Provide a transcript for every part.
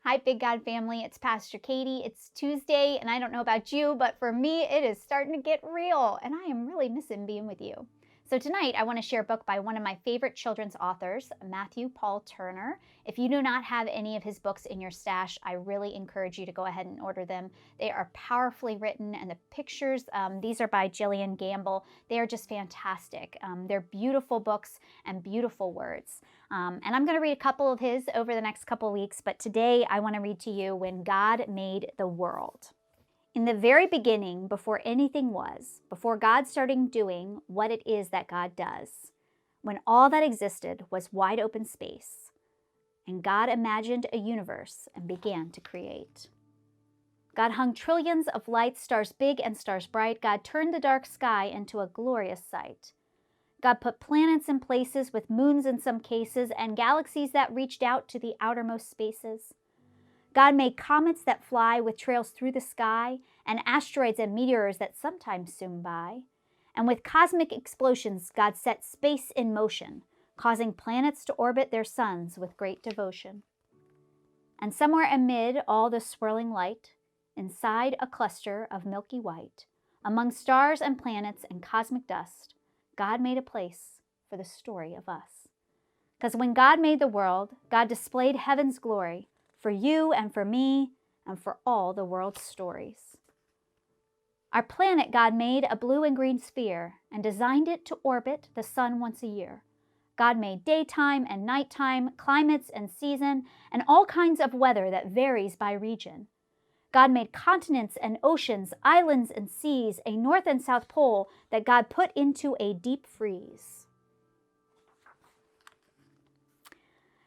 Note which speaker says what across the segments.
Speaker 1: Hi, Big God family. It's Pastor Katie. It's Tuesday, and I don't know about you, but for me, it is starting to get real, and I am really missing being with you. So, tonight, I want to share a book by one of my favorite children's authors, Matthew Paul Turner. If you do not have any of his books in your stash, I really encourage you to go ahead and order them. They are powerfully written, and the pictures, these are by Jillian Gamble. They are just fantastic. They're beautiful books and beautiful words. And I'm going to read a couple of his over the next couple of weeks, but today I want to read to you When God Made the World. In the very beginning, before anything was, before God started doing what it is that God does, when all that existed was wide open space, and God imagined a universe and began to create. God hung trillions of lights, stars big and stars bright. God turned the dark sky into a glorious sight. God put planets in places with moons in some cases and galaxies that reached out to the outermost spaces. God made comets that fly with trails through the sky and asteroids and meteors that sometimes zoom by. And with cosmic explosions, God set space in motion, causing planets to orbit their suns with great devotion. And somewhere amid all the swirling light, inside a cluster of milky white, among stars and planets and cosmic dust, God made a place for the story of us. Because when God made the world, God displayed heaven's glory for you and for me and for all the world's stories. Our planet God made a blue and green sphere and designed it to orbit the sun once a year. God made daytime and nighttime, climates and season, and all kinds of weather that varies by region. God made continents and oceans, islands and seas, a north and south pole that God put into a deep freeze.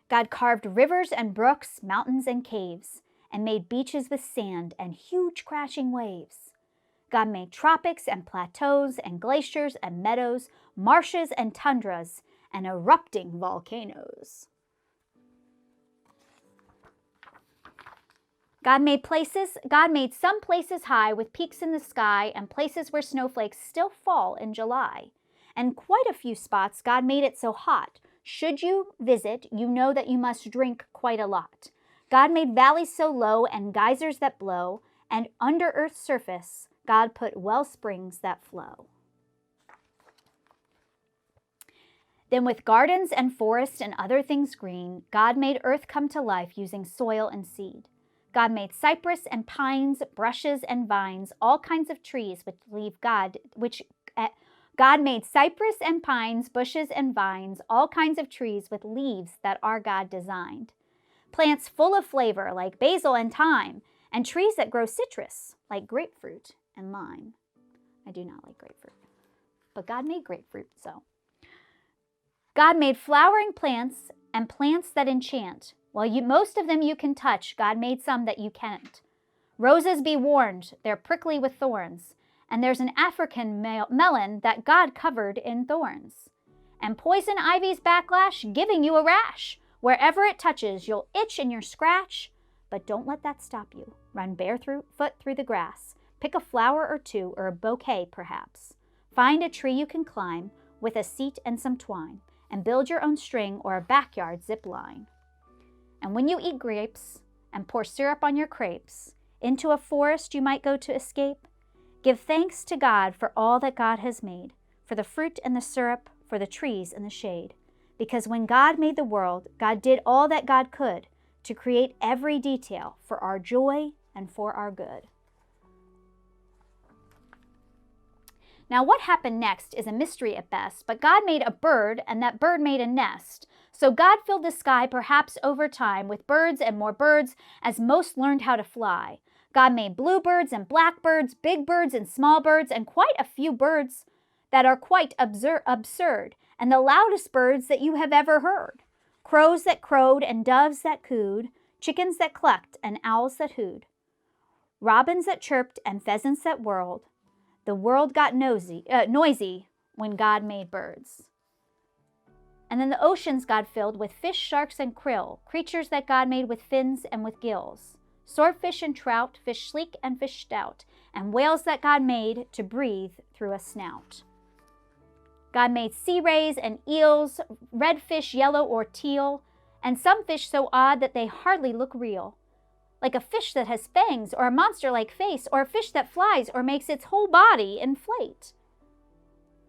Speaker 1: God carved rivers and brooks, mountains and caves, and made beaches with sand and huge crashing waves. God made tropics and plateaus and glaciers and meadows, marshes and tundras, and erupting volcanoes. God made some places high with peaks in the sky and places where snowflakes still fall in July. And quite a few spots God made it so hot. Should you visit, you know that you must drink quite a lot. God made valleys so low and geysers that blow, and under Earth's surface, God put well springs that flow. Then with gardens and forests and other things green, God made Earth come to life using soil and seed. God made cypress and pines, brushes and vines, all kinds of trees God made cypress and pines, bushes and vines, all kinds of trees with leaves that our God designed. Plants full of flavor like basil and thyme, and trees that grow citrus like grapefruit and lime. I do not like grapefruit, but God made grapefruit, so. God made flowering plants and plants that enchant. While most of them you can touch, God made some that you can't. Roses be warned, they're prickly with thorns. And there's an African melon that God covered in thorns. And poison ivy's backlash giving you a rash. Wherever it touches, you'll itch and you'll scratch. But don't let that stop you. Run barefoot through the grass. Pick a flower or two, or a bouquet perhaps. Find a tree you can climb with a seat and some twine, and build your own string or a backyard zip line. And when you eat grapes and pour syrup on your crepes, into a forest you might go to escape, give thanks to God for all that God has made, for the fruit and the syrup, for the trees and the shade. Because when God made the world, God did all that God could to create every detail for our joy and for our good. Now, what happened next is a mystery at best, but God made a bird, and that bird made a nest. So God filled the sky, perhaps over time, with birds and more birds, as most learned how to fly. God made bluebirds and blackbirds, big birds and small birds, and quite a few birds that are quite absurd, and the loudest birds that you have ever heard. Crows that crowed and doves that cooed, chickens that clucked and owls that hooed, robins that chirped and pheasants that whirled. The world got noisy when God made birds. And then the oceans God filled with fish, sharks, and krill, creatures that God made with fins and with gills. Swordfish and trout, fish sleek and fish stout, and whales that God made to breathe through a snout. God made sea rays and eels, red fish, yellow or teal, and some fish so odd that they hardly look real. like a fish that has fangs, or a monster-like face, or a fish that flies or makes its whole body inflate.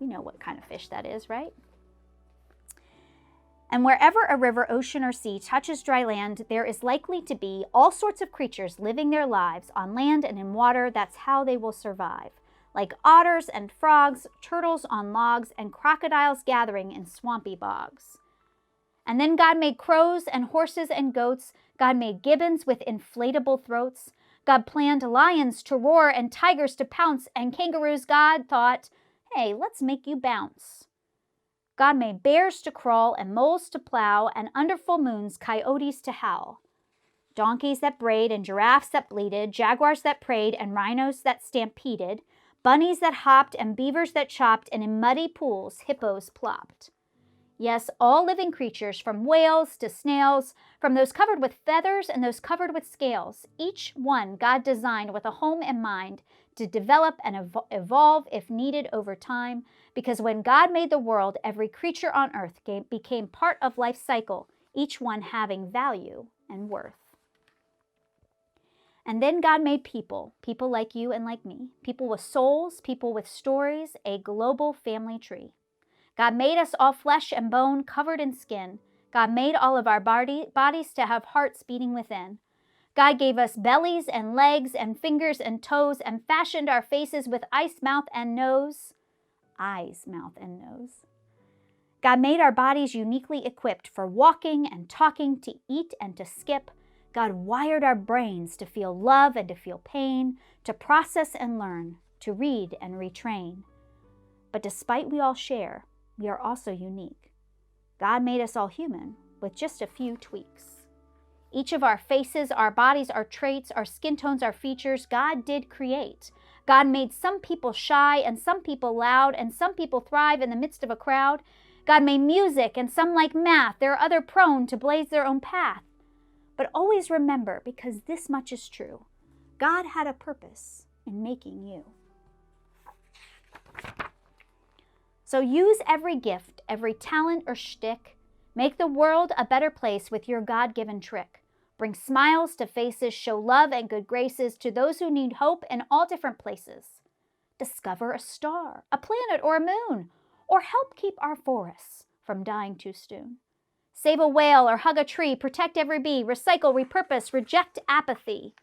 Speaker 1: We know what kind of fish that is, right? And wherever a river, ocean, or sea touches dry land, there is likely to be all sorts of creatures living their lives on land and in water. That's how they will survive. Like otters and frogs, turtles on logs, and crocodiles gathering in swampy bogs. And then God made crows and horses and goats. God made gibbons with inflatable throats. God planned lions to roar and tigers to pounce, and kangaroos. God thought, hey, let's make you bounce. God made bears to crawl and moles to plow, and under full moons, coyotes to howl. Donkeys that brayed and giraffes that bleated, jaguars that prayed and rhinos that stampeded, bunnies that hopped and beavers that chopped, and in muddy pools, hippos plopped. Yes, all living creatures, from whales to snails, from those covered with feathers and those covered with scales, each one God designed with a home in mind to develop and evolve if needed over time, because when God made the world, every creature on earth became part of life's cycle, each one having value and worth. And then God made people like you and like me, people with souls, people with stories, a global family tree. God made us all flesh and bone, covered in skin. God made all of our bodies to have hearts beating within. God gave us bellies and legs and fingers and toes, and fashioned our faces with eyes, mouth, and nose. God made our bodies uniquely equipped for walking and talking, to eat and to skip. God wired our brains to feel love and to feel pain, to process and learn, to read and retrain. But despite we all share, we are also unique. God made us all human with just a few tweaks. Each of our faces, our bodies, our traits, our skin tones, our features, God did create. God made some people shy and some people loud, and some people thrive in the midst of a crowd. God made music and some like math. There are other prone to blaze their own path. But always remember, because this much is true, God had a purpose in making you. So use every gift, every talent or shtick. Make the world a better place with your God-given trick. Bring smiles to faces, show love and good graces to those who need hope in all different places. Discover a star, a planet, or a moon, or help keep our forests from dying too soon. Save a whale or hug a tree, protect every bee, recycle, repurpose, reject apathy.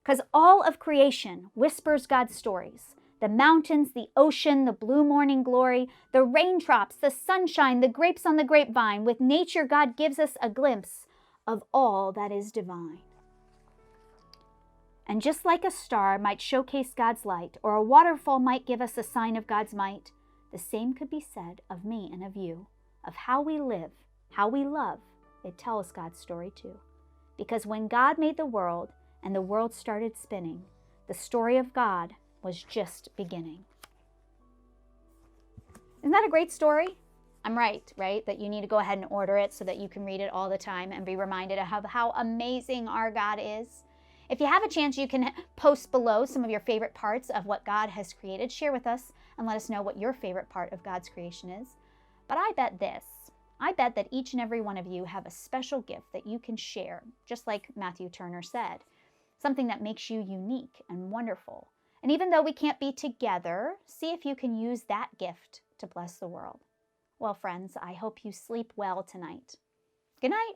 Speaker 1: Because all of creation whispers God's stories. The mountains, the ocean, the blue morning glory, the raindrops, the sunshine, the grapes on the grapevine. With nature, God gives us a glimpse of all that is divine. And just like a star might showcase God's light, or a waterfall might give us a sign of God's might, the same could be said of me and of you, of how we live, how we love. It tells God's story too. Because when God made the world and the world started spinning, the story of God was just beginning. Isn't that a great story? I'm right? That you need to go ahead and order it so that you can read it all the time and be reminded of how amazing our God is. If you have a chance, you can post below some of your favorite parts of what God has created. Share with us and let us know what your favorite part of God's creation is. But I bet that each and every one of you have a special gift that you can share, just like Matthew Turner said, something that makes you unique and wonderful. And even though we can't be together, see if you can use that gift to bless the world. Well, friends, I hope you sleep well tonight. Good night.